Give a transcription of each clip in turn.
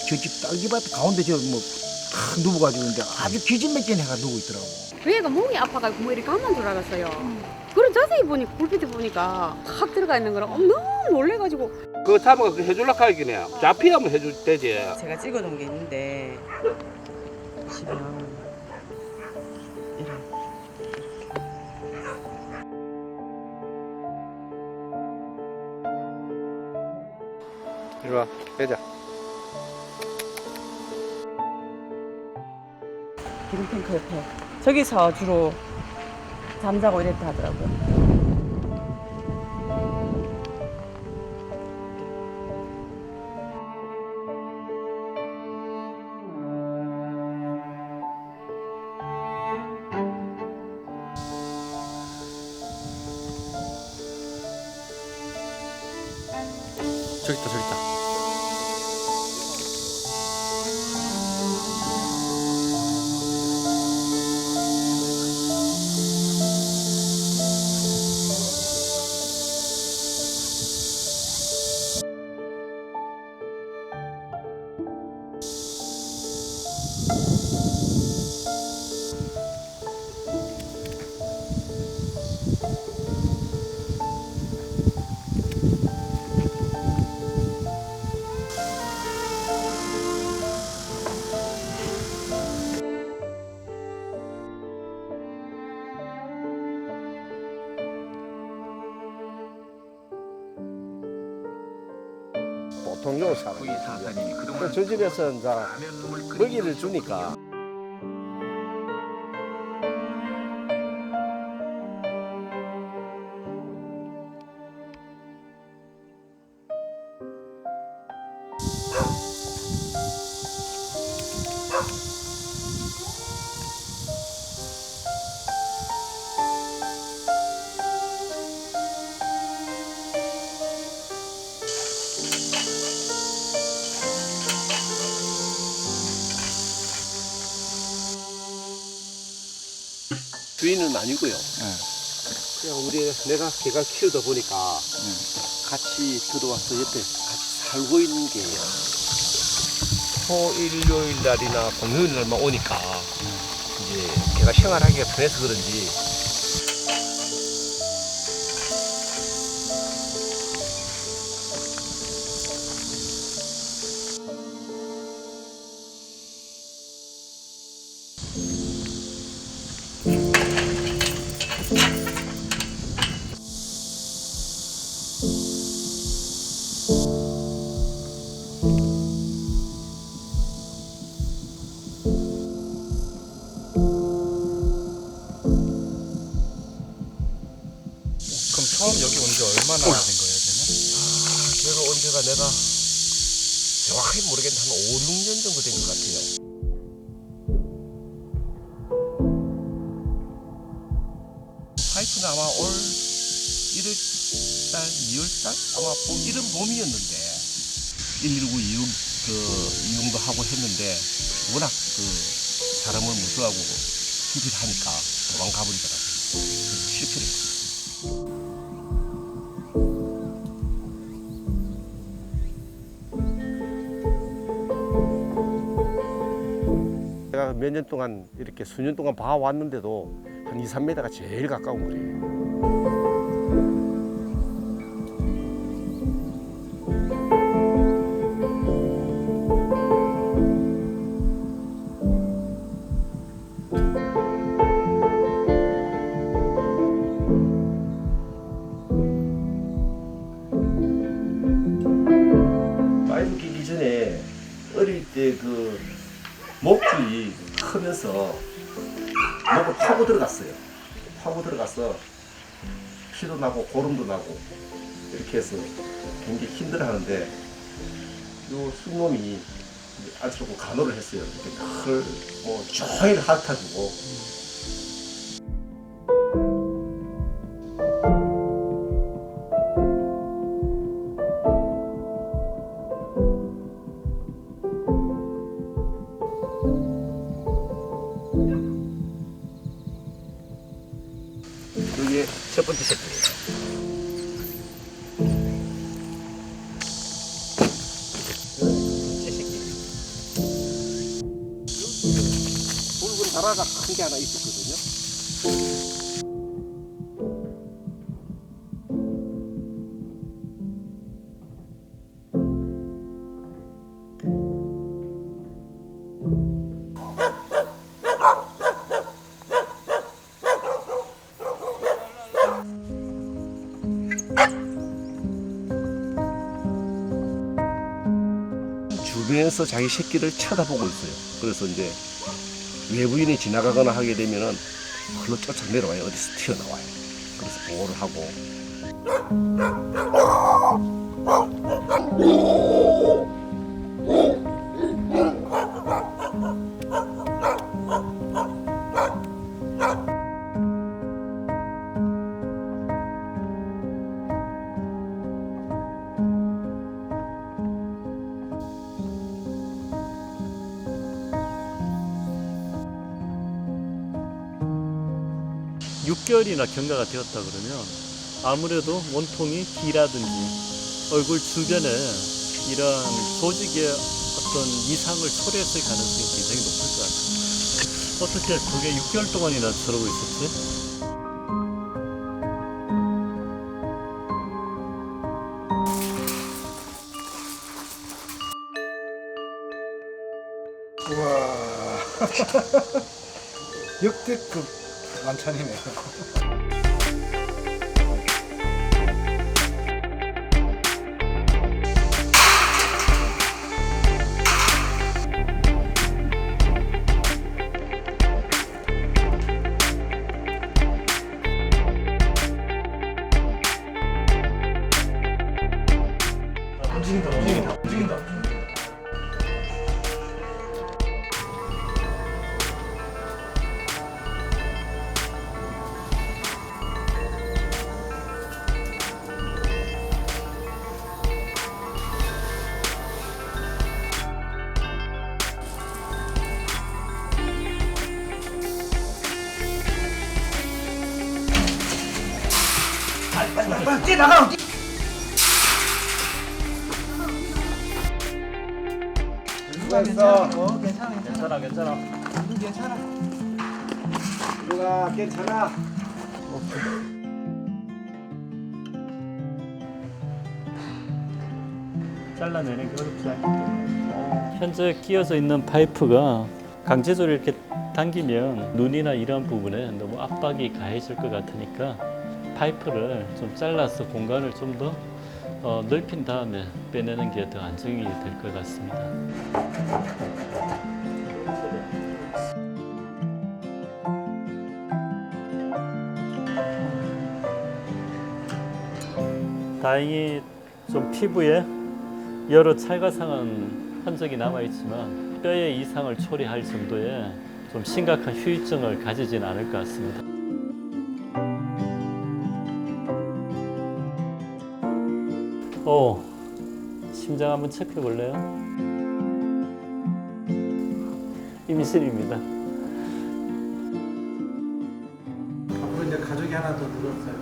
저집 딸기밭 가운데 저뭐탁 누워가지고 있는데 아주 기진맥진 해가 누워 있더라고. 얘가 몸이 아파가지고 뭐 이렇게 가만 줄 알았어요. 그런 자세히 보니까 굴빛에 보니까 탁 들어가 있는 거라 너무 놀래가지고. 그거 잡아가 해줄라 하긴 해. 잡히면 해줄 때지. 제가 찍어놓은 게 있는데 보시면 이렇게 이리 와, 빼자. 기름탱크 옆에 저기서 주로 잠자고 이랬다 하더라고요. 저기 있다, 저기 있다. 보통 요 사람. 저 집에서 이제 먹이를 주니까. 주인은 아니고요. 그냥 내가 개가 키우다 보니까 같이 들어와서 옆에 같이 살고 있는 개예요. 토일요일 날이나 공휴일 날만 오니까 이제 개가 생활하기가 편해서 그런지 처음 여기 온 지 얼마나 된 거예요, 저는? 걔가 온 지가 내가 정확하게 모르겠는데 한 5, 6년 정도 된 것 같아요. 파이프는 아마 올 1월달, 2월달 아마 이런 봄이었는데 119 이용도 하고 했는데 워낙 사람을 무서워하고 기피하니까 도망가 버리더라고요. 실패를 했어요. 제가 몇 년 동안 이렇게 수년 동안 봐왔는데도 한 2, 3m가 제일 가까운 거리예요. 파이브 끼기 전에 어릴 때 목줄이 크면서 목을 파고 들어갔어요. 파고 들어가서 피도 나고 고름도 나고 이렇게 해서 굉장히 힘들어하는데 요 순놈이 안쓰럽고 간호를 했어요. 이렇게 뭐 종일 핥아주고 이게 첫 번째 새끼예요. 둘째 새끼. 소라가 큰 게 하나 있었거든요. 주변에서 자기 새끼를 쳐다보고 있어요. 그래서 이제 외부인이 지나가거나 하게 되면은 흘러 쫓아 내려와요. 어디서 튀어나와요. 그래서 보호를 하고. 육 개월이나 경과가 되었다 그러면 아무래도 원통이 기라든지 얼굴 주변에 이런 조직의 어떤 이상을 초래했을 가능성이 굉장히 높을 것 같아요. 어떻게 그게 6개월 동안이나 저러고 있었지? 우와. 역대급 만찬이네요. 움직인다. 빨리 뛰어나가. 수고했어. 괜찮아. 괜찮아. 누가 괜찮아. 잘라내는 게 어렵지 않겠죠. 현재 끼어져 있는 파이프가 강제적으로 이렇게 당기면 눈이나 이런 부분에 너무 압박이 가해질 것 같으니까 파이프를 좀 잘라서 공간을 좀 더 넓힌 다음에 빼내는 게 더 안정이 될 것 같습니다. 다행히 좀 피부에 여러 찰과상한 흔적이 남아있지만 뼈의 이상을 초래할 정도의 좀 심각한 후유증을 가지진 않을 것 같습니다. 심장 한번 체크해 볼래요? 임신입니다. 앞으로 이제 가족이 하나 더 늘었어요.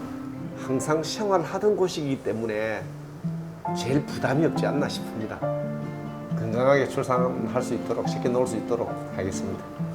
항상 생활하던 곳이기 때문에 제일 부담이 없지 않나 싶습니다. 건강하게 출산할 수 있도록, 쉽게 놓을 수 있도록 하겠습니다.